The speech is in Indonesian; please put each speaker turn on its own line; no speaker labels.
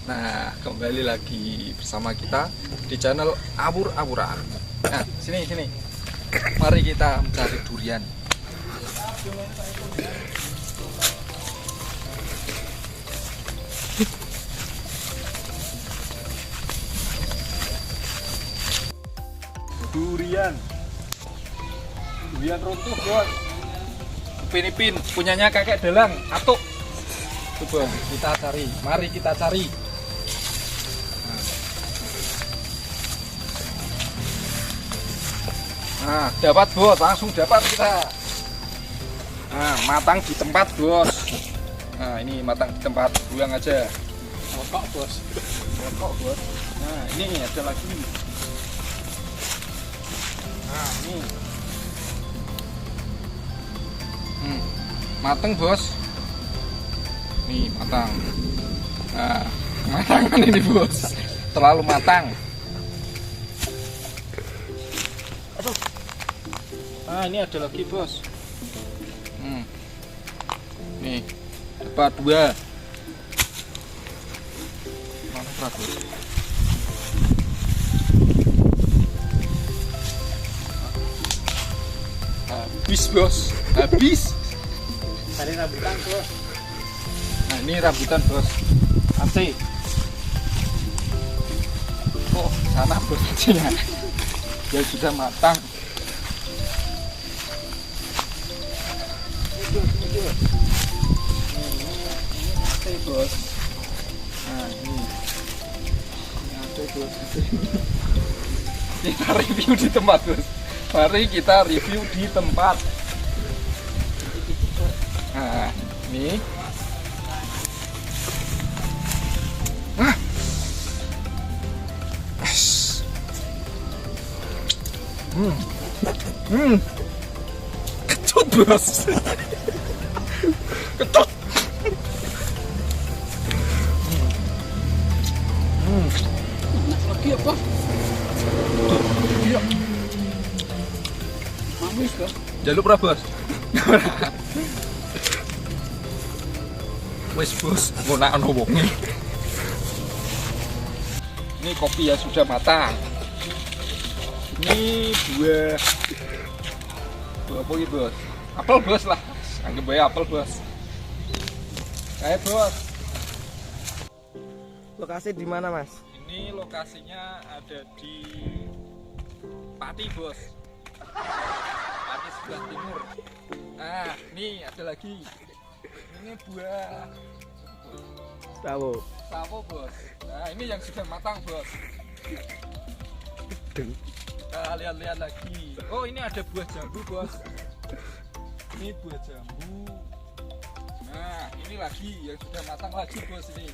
Nah, kembali lagi bersama kita di channel Awur-awuran. Nah, sini. Mari kita mencari durian. Durian runtuh, bos. Ipin punyanya kakek Dalang, atuk. Coba kita cari, mari kita cari. Nah, dapat bos, langsung dapat kita. Nah, matang di tempat bos. Nah, ini matang di tempat, buang aja. Rokok bos. Nah, ini ada lagi. Nah, ini. Matang bos. Nih matang. Nah, matangan ini bos. Terlalu matang. Aduh. Nah, ini ada lagi bos. Nih dapat 2. Mana bos? Habis bos, habis.
Tadi rambutan bos.
Nah ini rambutan bos, AC. Oh sana bos AC-nya, ya sudah matang. Ini AC bos. Nah ini AC bos. Kita review di tempat bos. Mari kita review di tempat. Nah, ini. Kecut bos. Kecut.
Lagi apa?
Iya.
Mamis bos.
Jaluk pra bos. Wes bos, ngunakno wonge. Ini kopi yang sudah matang. Ini buah apa ini bos? Apel bos lah, anggap aja apel bos. Kayak bos.
Lokasi di mana mas?
Ini lokasinya ada di Pati bos. Pati sebelah timur. Nah, ini ada lagi. Ini buah sawo bos. Nah, ini yang sudah matang bos. Kita lihat lagi. Oh, ini ada buah jambu bos. Ini buah jambu. Nah, ini lagi yang sudah matang lagi bos ini.